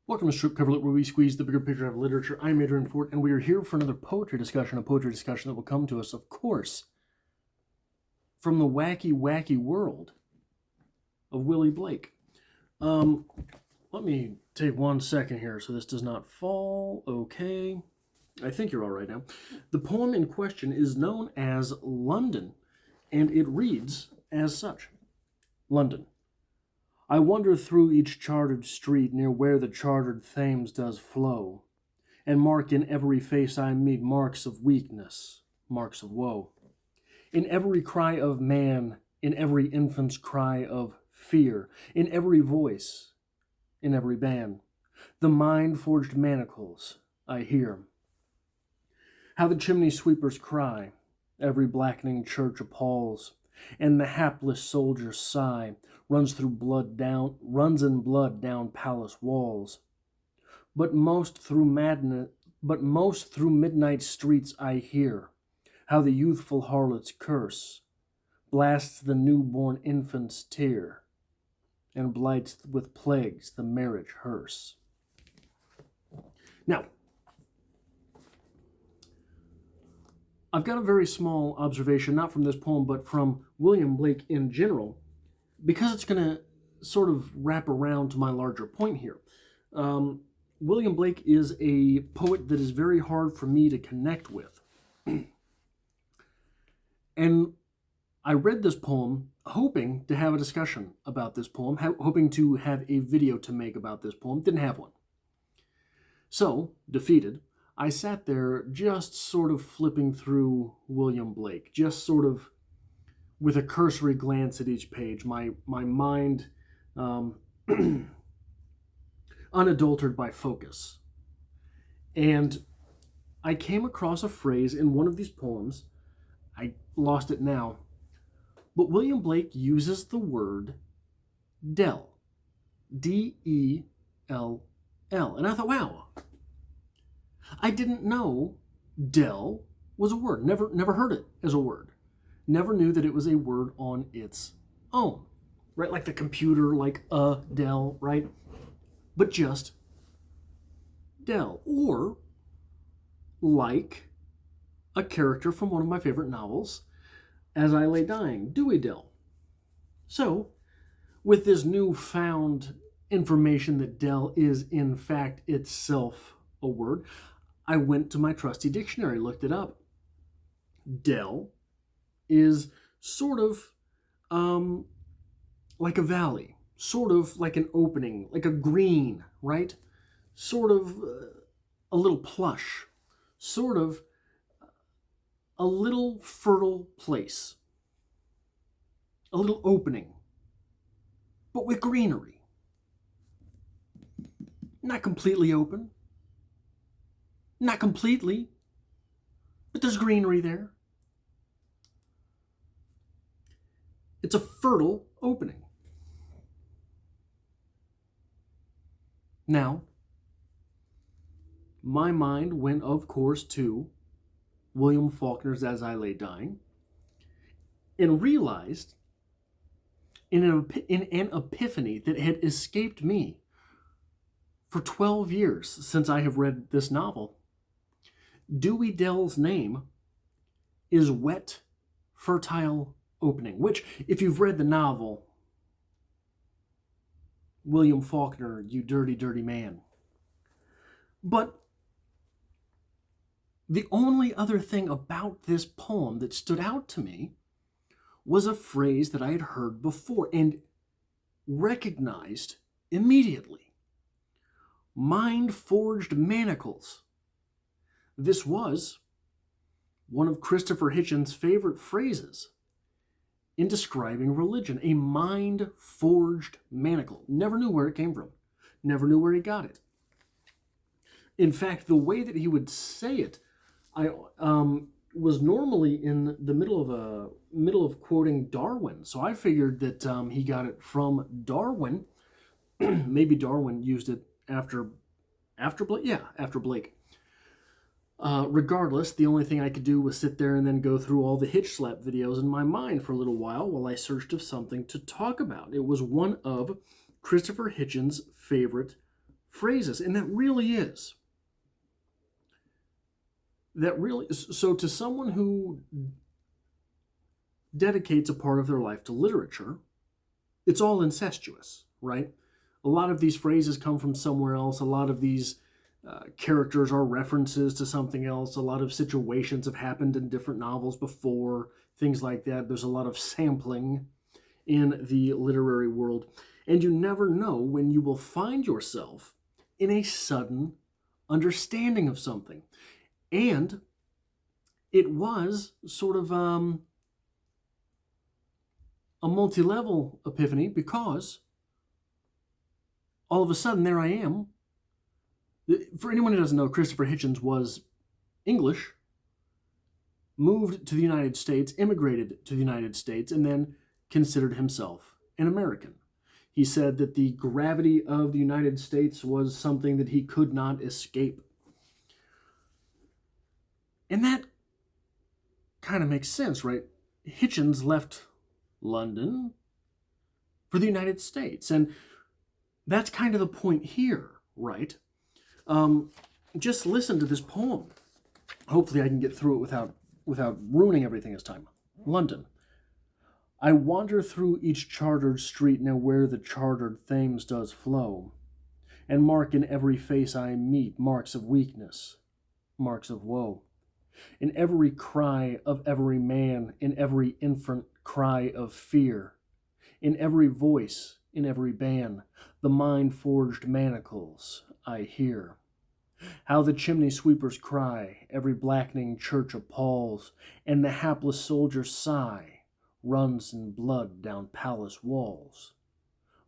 Welcome to Strip Cover Lit, where we squeeze the bigger picture out of literature. I'm Adrian Fort, and we are here for another poetry discussion, a poetry discussion that will come to us, of course, from the wacky, wacky world of Willie Blake. Let me take 1 second here so this does not fall. Okay. I think you're all right now. The poem in question is known as London, and it reads as such. London. I wander through each chartered street near where the chartered Thames does flow, and mark in every face I meet marks of weakness, marks of woe. In every cry of man, in every infant's cry of fear, in every voice, in every band, the mind-forged manacles I hear. How the chimney sweepers cry, every blackening church appalls, and the hapless soldier's sigh runs in blood down palace walls. But most through midnight streets I hear how the youthful harlot's curse blasts the newborn infant's tear and blights with plagues the marriage hearse. Now, I've got a very small observation, not from this poem, but from William Blake in general, because it's going to sort of wrap around to my larger point here. William Blake is a poet that is very hard for me to connect with. And I read this poem hoping to have a discussion about this poem, hoping to have a video to make about this poem. Didn't have one. So, defeated, I sat there just sort of flipping through William Blake, just sort of with a cursory glance at each page, my mind unadulterated by focus. And I came across a phrase in one of these poems, I lost it now, but William Blake uses the word del, D-E-L-L, and I thought, wow, I didn't know del was a word, never heard it as a word. Never knew that it was a word on its own, right? Like the computer, like a Dell, right? But just Dell, or like a character from one of my favorite novels, As I Lay Dying, Dewey Dell. So, with this newfound information that Dell is in fact itself a word, I went to my trusty dictionary, looked it up. Dell is sort of like a valley, sort of like an opening, like a green, right? Sort of a little plush, sort of a little fertile place, a little opening, but with greenery. Not completely open, not completely, but there's greenery there. It's a fertile opening. Now, my mind went, of course, to William Faulkner's As I Lay Dying, and realized in an epiphany that had escaped me for 12 years since I have read this novel. Dewey Dell's name is Wet, Fertile Opening, which, if you've read the novel, William Faulkner, you dirty, dirty man. But the only other thing about this poem that stood out to me was a phrase that I had heard before and recognized immediately. Mind-forged manacles. This was one of Christopher Hitchens' favorite phrases in describing religion, a mind-forged manacle. Never knew where it came from. Never knew where he got it. In fact, the way that he would say it, I was normally in the middle of quoting Darwin. So I figured that he got it from Darwin. Maybe Darwin used it after Blake. Yeah, after Blake. Regardless, the only thing I could do was sit there and then go through all the Hitch Slap videos in my mind for a little while I searched of something to talk about. It was one of Christopher Hitchens' favorite phrases, and that really is. So to someone who dedicates a part of their life to literature, it's all incestuous, right? A lot of these phrases come from somewhere else. A lot of these characters are references to something else. A lot of situations have happened in different novels before, things like that. There's a lot of sampling in the literary world. And you never know when you will find yourself in a sudden understanding of something. And it was sort of a multi-level epiphany, because all of a sudden there I am. For anyone who doesn't know, Christopher Hitchens was English, moved to the United States, immigrated to the United States, and then considered himself an American. He said that the gravity of the United States was something that he could not escape. And that kind of makes sense, right? Hitchens left London for the United States, and that's kind of the point here, right? Just listen to this poem. Hopefully I can get through it without ruining everything this time. London. I wander through each chartered street now where the chartered Thames does flow, and mark in every face I meet marks of weakness, marks of woe. In every cry of every man, in every infant cry of fear, in every voice, in every ban, the mind-forged manacles I hear. How the chimney sweepers cry, every blackening church appalls, and the hapless soldier's sigh runs in blood down palace walls.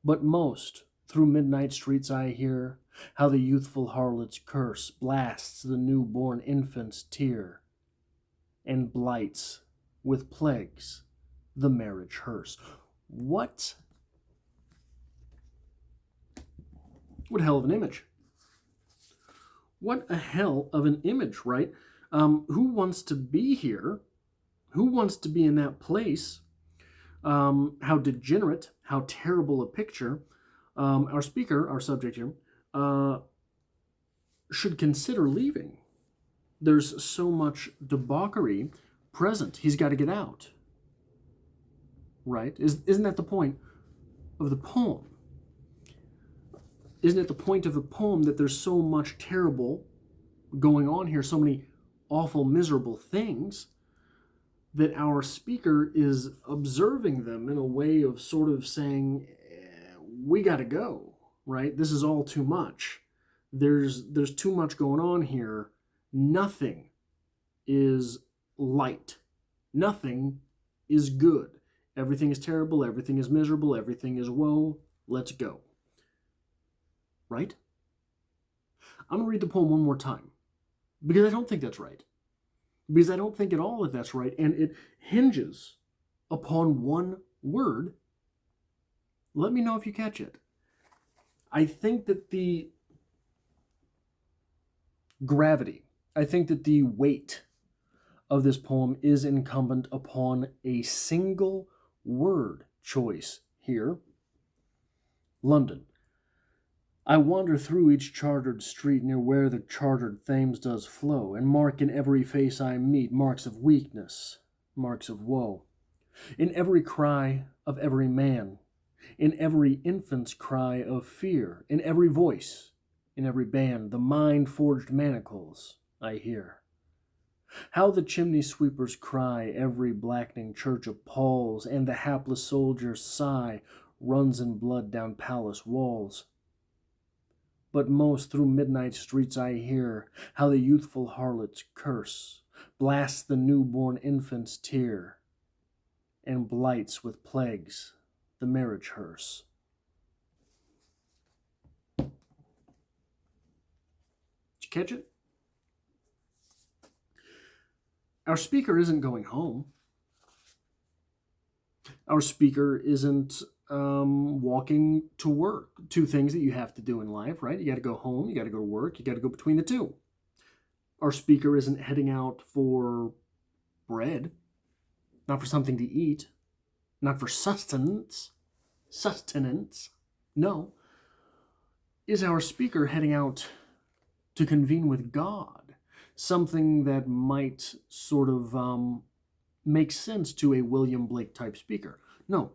But most, through midnight streets I hear, how the youthful harlot's curse blasts the newborn infant's tear, and blights with plagues the marriage hearse. What hell of an image. What a hell of an image, right? Who wants to be here? Who wants to be in that place? How degenerate, how terrible a picture. Our speaker, our subject here, should consider leaving. There's so much debauchery present. He's got to get out. Right? Isn't that the point of the poem? Isn't it the point of the poem that there's so much terrible going on here, so many awful, miserable things, that our speaker is observing them in a way of sort of saying, we got to go, right? This is all too much. There's too much going on here. Nothing is light. Nothing is good. Everything is terrible. Everything is miserable. Everything is woe. Let's go. Right? I'm going to read the poem one more time, because I don't think that's right. Because I don't think at all that that's right, and it hinges upon one word. Let me know if you catch it. I think that the gravity, I think that the weight of this poem is incumbent upon a single word choice here. London. I wander through each chartered street near where the chartered Thames does flow, and mark in every face I meet marks of weakness, marks of woe. In every cry of every man, in every infant's cry of fear, in every voice, in every band, the mind-forged manacles I hear. How the chimney sweepers cry, every blackening church appalls, and the hapless soldier's sigh runs in blood down palace walls. But most through midnight streets I hear, how the youthful harlot's curse blasts the newborn infant's tear, and blights with plagues the marriage hearse. Did you catch it? Our speaker isn't going home. Our speaker isn't walking to work. Two things that you have to do in life, right? You got to go home, you got to go to work, you got to go between the two. Our speaker isn't heading out for bread, not for something to eat, not for sustenance. No. Is our speaker heading out to convene with God? Something that might sort of make sense to a William Blake type speaker. No.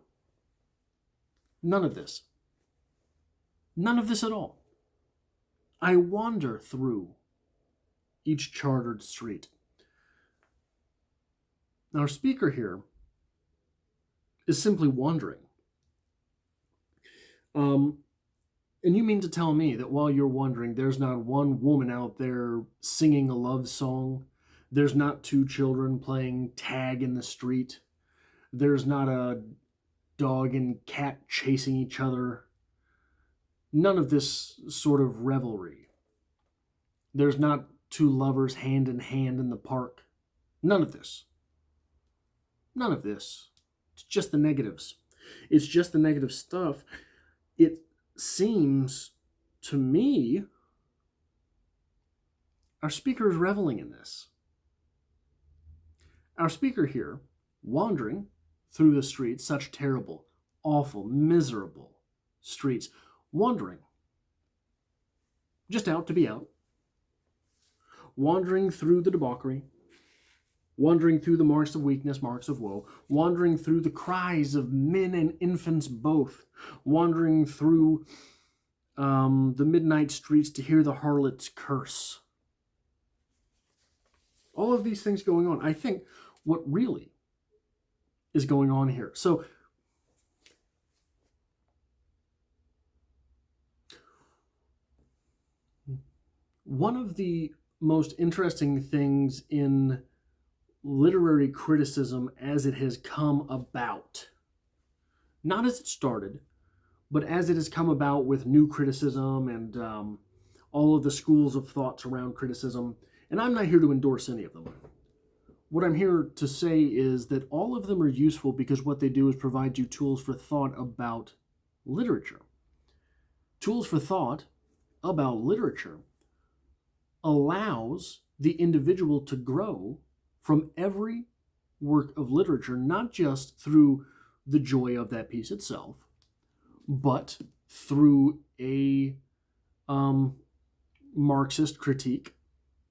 None of this. None of this at all. I wander through each chartered street. Our speaker here is simply wandering. And you mean to tell me that while you're wandering, there's not one woman out there singing a love song? There's not two children playing tag in the street? There's not a dog and cat chasing each other? None of this sort of revelry. There's not two lovers hand in hand in the park. None of this. None of this. It's just the negatives. It's just the negative stuff. It seems to me our speaker is reveling in this. Our speaker here, wandering through the streets, such terrible, awful, miserable streets, wandering, just out to be out, wandering through the debauchery, wandering through the marks of weakness, marks of woe, wandering through the cries of men and infants both, wandering through the midnight streets to hear the harlot's curse. All of these things going on. I think what really is going on here. So, one of the most interesting things in literary criticism as it has come about, not as it started, but as it has come about with new criticism and all of the schools of thoughts around criticism, and I'm not here to endorse any of them. What I'm here to say is that all of them are useful because what they do is provide you tools for thought about literature. Tools for thought about literature allows the individual to grow from every work of literature, not just through the joy of that piece itself, but through a Marxist critique.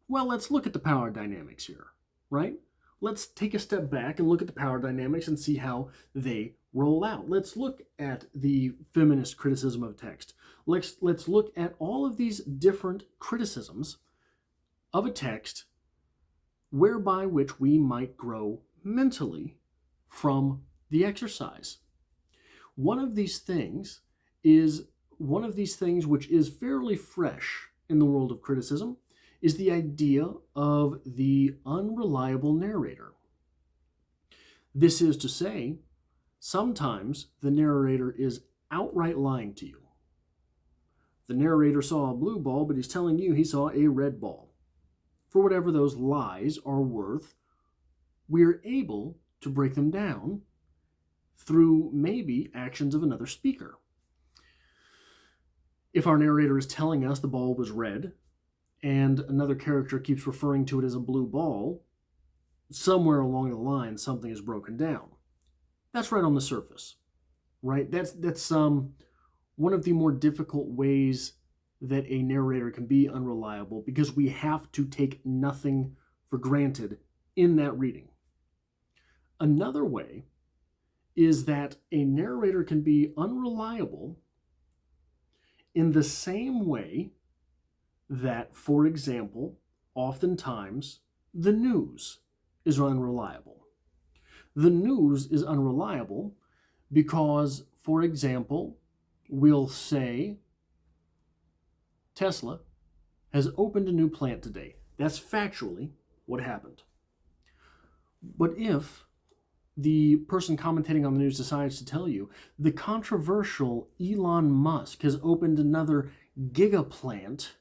Well, let's look at the power dynamics here, right? Let's take a step back and look at the power dynamics and see how they roll out. Let's look at the feminist criticism of text. Let's look at all of these different criticisms of a text whereby which we might grow mentally from the exercise. One of these things which is fairly fresh in the world of criticism is the idea of the unreliable narrator. This is to say, sometimes the narrator is outright lying to you. The narrator saw a blue ball, but he's telling you he saw a red ball. For whatever those lies are worth, we're able to break them down through maybe actions of another speaker. If our narrator is telling us the ball was red, and another character keeps referring to it as a blue ball, somewhere along the line something is broken down. That's right on the surface, right? That's one of the more difficult ways that a narrator can be unreliable, because we have to take nothing for granted in that reading. Another way is that a narrator can be unreliable in the same way that, for example, oftentimes the news is unreliable. The news is unreliable because, for example, we'll say Tesla has opened a new plant today. That's factually what happened. But if the person commentating on the news decides to tell you the controversial Elon Musk has opened another gigaplant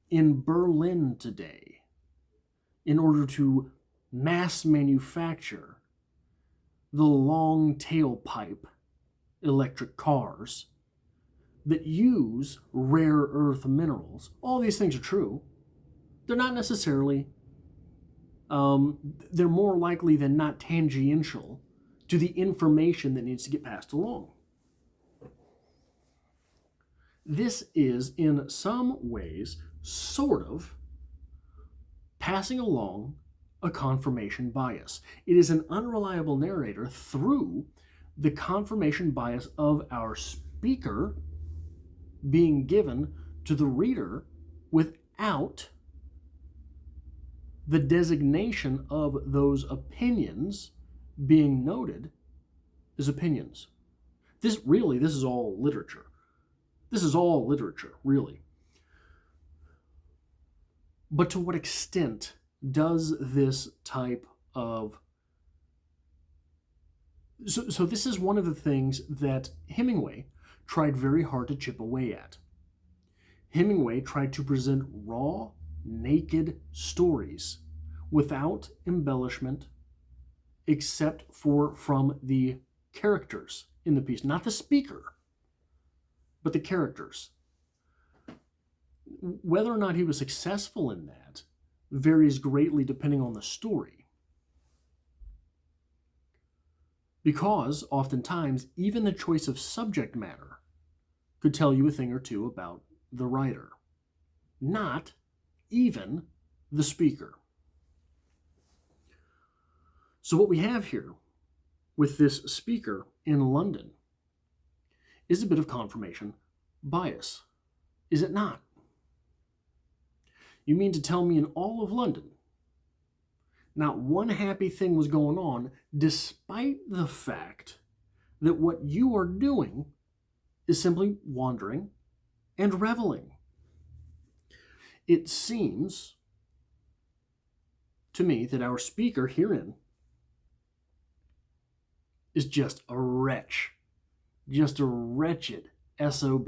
in Berlin today in order to mass manufacture the long tailpipe electric cars that use rare earth minerals. All these things are true. They're not necessarily, they're more likely than not tangential to the information that needs to get passed along. This is, in some ways, sort of passing along a confirmation bias. It is an unreliable narrator through the confirmation bias of our speaker being given to the reader without the designation of those opinions being noted as opinions. This is all literature. This is all literature, really. But to what extent does this type of... So this is one of the things that Hemingway tried very hard to chip away at. Hemingway tried to present raw, naked stories without embellishment, except for from the characters in the piece, not the speaker, but the characters. Whether or not he was successful in that varies greatly depending on the story. Because oftentimes, even the choice of subject matter could tell you a thing or two about the writer, not even the speaker. So what we have here with this speaker in London is a bit of confirmation bias, is it not? You mean to tell me in all of London, not one happy thing was going on, despite the fact that what you are doing is simply wandering and reveling? It seems to me that our speaker herein is just a wretch, just a wretched SOB.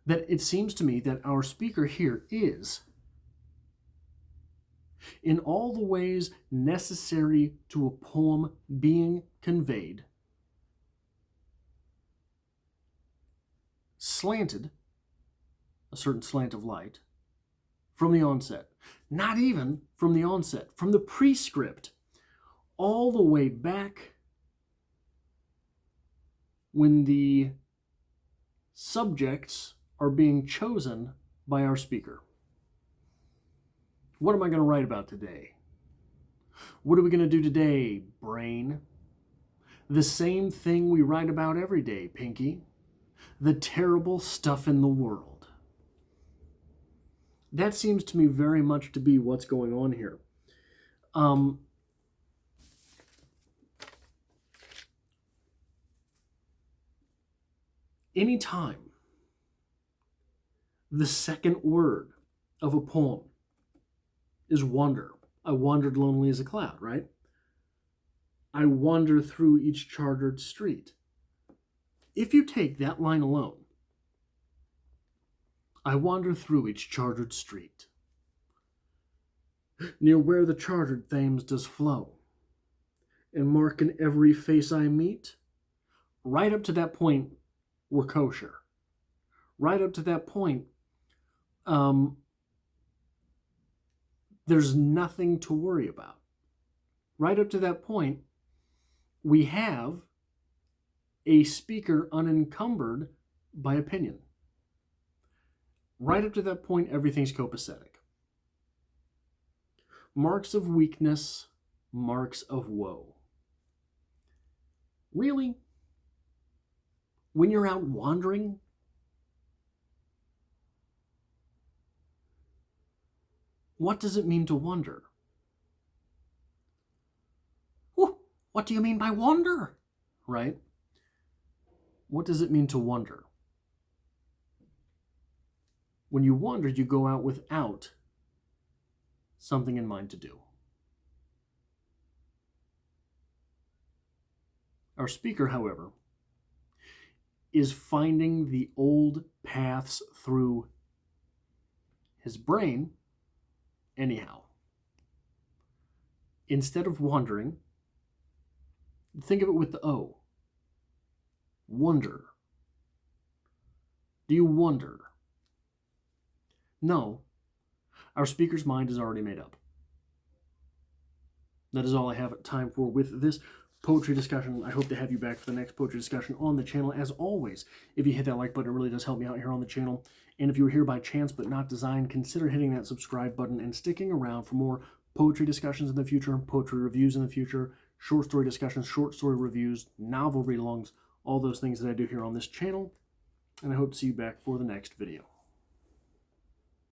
That it seems to me that our speaker here is, in all the ways necessary to a poem being conveyed, slanted, a certain slant of light, from the onset. Not even from the onset, from the prescript, all the way back when the subjects are being chosen by our speaker. What am I going to write about today? What are we going to do today, brain? The same thing we write about every day, Pinky. The terrible stuff in the world. That seems to me very much to be what's going on here. Anytime the second word of a poem is wander. I wandered lonely as a cloud, right? I wander through each chartered street. If you take that line alone, I wander through each chartered street, near where the chartered Thames does flow, and mark in every face I meet, right up to that point, we're kosher. Right up to that point, there's nothing to worry about. Right up to that point, we have a speaker unencumbered by opinion. Right up to that point, everything's copacetic. Marks of weakness, marks of woe. Really? When you're out wandering, what does it mean to wander? What do you mean by wander? Right? What does it mean to wander? When you wander, you go out without something in mind to do. Our speaker, however, is finding the old paths through his brain anyhow. Instead of wandering, think of it with the O. Wonder. Do you wonder? No. Our speaker's mind is already made up. That is all I have time for with this poetry discussion. I hope to have you back for the next poetry discussion on the channel. As always, if you hit that like button, it really does help me out here on the channel. And if you were here by chance but not design, consider hitting that subscribe button and sticking around for more poetry discussions in the future, poetry reviews in the future, short story discussions, short story reviews, novel read-alongs, all those things that I do here on this channel. And I hope to see you back for the next video.